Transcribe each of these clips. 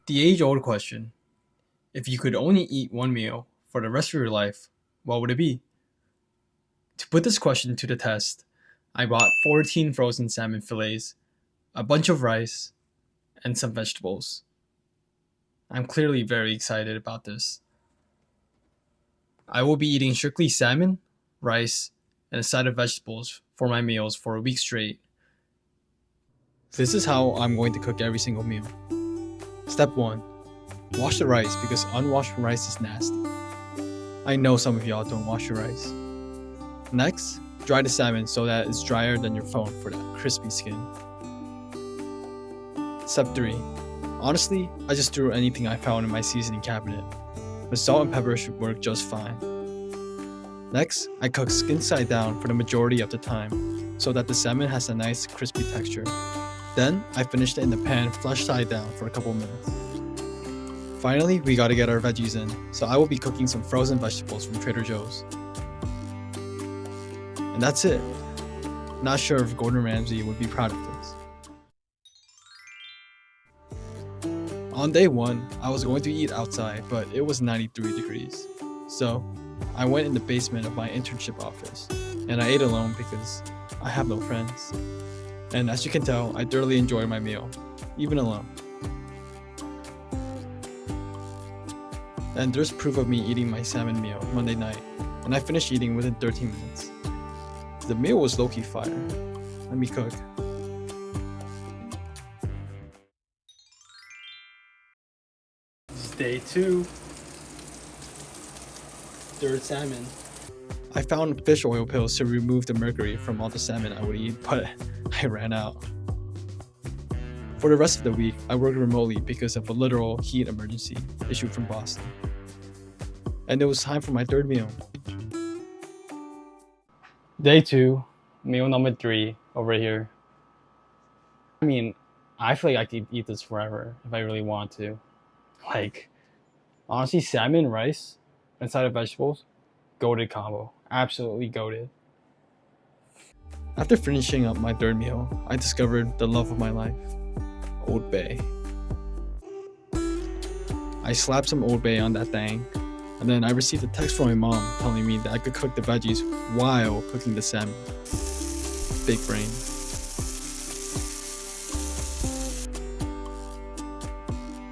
The age-old question: if you could only eat one meal for the rest of your life, what would it be? To put this question to the test, I bought 14 frozen salmon fillets, a bunch of rice, and some vegetables. I'm clearly very excited about this. I will be eating strictly salmon, rice, and a side of vegetables for my meals for a week straight. This is how I'm going to cook every single meal. Step 1. Wash the rice because unwashed rice is nasty. I know some of y'all don't wash your rice. Next, dry the salmon so that it's drier than your phone for that crispy skin. Step 3. Honestly, I just threw anything I found in my seasoning cabinet. The salt and pepper should work just fine. Next, I cook skin side down for the majority of the time so that the salmon has a nice crispy texture. Then, I finished it in the pan flesh side down for a couple minutes. Finally, we gotta get our veggies in, so I will be cooking some frozen vegetables from Trader Joe's. And that's it. Not sure if Gordon Ramsay would be proud of this. On day 1, I was going to eat outside, but it was 93 degrees. So, I went in the basement of my internship office, and I ate alone because I have no friends. And as you can tell, I thoroughly enjoyed my meal, even alone. And there's proof of me eating my salmon meal Monday night, and I finished eating within 13 minutes. The meal was low-key fire. Let me cook. This is day 2. Third salmon. I found fish oil pills to remove the mercury from all the salmon I would eat, but I ran out. For the rest of the week, I worked remotely because of a literal heat emergency issued from Boston. And it was time for my third meal. Day 2, meal number 3 over here. I mean, I feel like I could eat this forever if I really want to. Like, honestly, salmon, rice, and side of vegetables, goated combo. Absolutely goated. After finishing up my third meal, I discovered the love of my life, Old Bay. I slapped some Old Bay on that thing, and then I received a text from my mom telling me that I could cook the veggies while cooking the salmon. Big brain.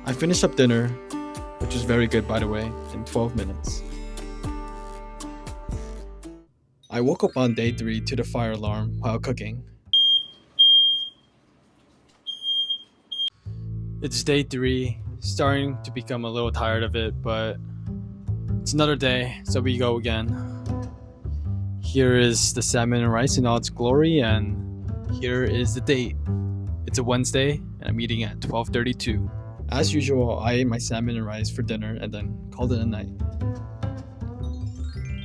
I finished up dinner, which was very good by the way, in 12 minutes. I woke up on day 3 to the fire alarm while cooking. It's day 3, starting to become a little tired of it, but it's another day, so we go again. Here is the salmon and rice in all its glory, and here is the date. It's a Wednesday, and I'm eating at 12:32. As usual, I ate my salmon and rice for dinner and then called it a night.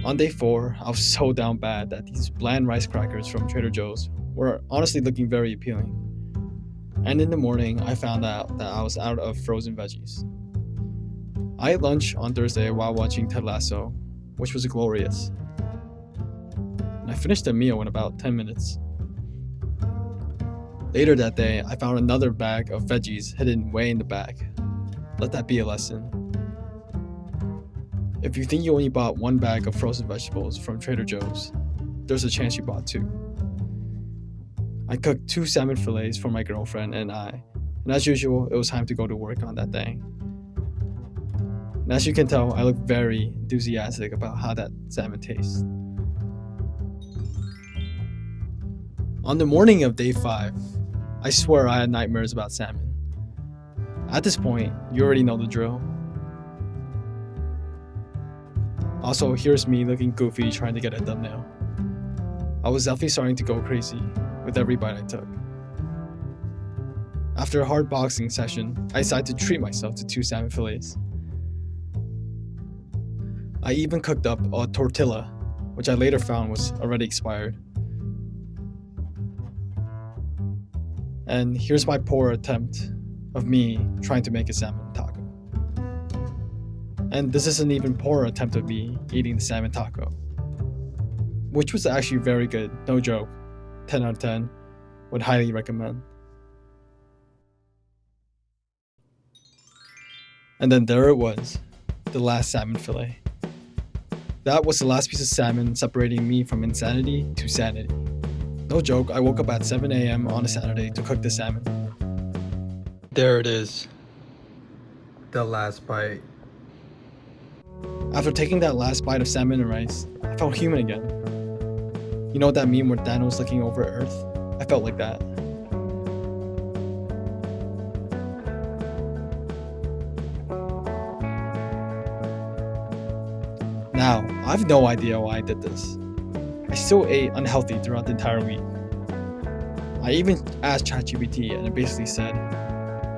On day 4, I was so down bad that these bland rice crackers from Trader Joe's were honestly looking very appealing. And in the morning, I found out that I was out of frozen veggies. I ate lunch on Thursday while watching Ted Lasso, which was glorious. And I finished the meal in about 10 minutes. Later that day, I found another bag of veggies hidden way in the back. Let that be a lesson. If you think you only bought one bag of frozen vegetables from Trader Joe's, there's a chance you bought 2. I cooked 2 salmon fillets for my girlfriend and I, and as usual, it was time to go to work on that thing. And as you can tell, I look very enthusiastic about how that salmon tastes. On the morning of day 5, I swear I had nightmares about salmon. At this point, you already know the drill. Also, here's me looking goofy trying to get a thumbnail. I was definitely starting to go crazy with every bite I took. After a hard boxing session, I decided to treat myself to 2 salmon fillets. I even cooked up a tortilla, which I later found was already expired. And here's my poor attempt of me trying to make a salmon taco. And this is an even poorer attempt of me eating the salmon taco, which was actually very good, no joke. 10 out of 10, would highly recommend. And then there it was, the last salmon fillet. That was the last piece of salmon separating me from insanity to sanity. No joke, I woke up at 7 a.m. on a Saturday to cook the salmon. There it is. The last bite. After taking that last bite of salmon and rice, I felt human again. You know that meme where Thanos looking over Earth? I felt like that. Now, I have no idea why I did this. I still ate unhealthy throughout the entire week. I even asked ChatGPT and it basically said,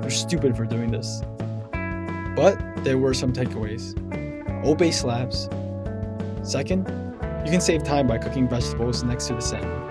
"You're stupid for doing this." But there were some takeaways. Obey slabs. Second, you can save time by cooking vegetables next to the salmon.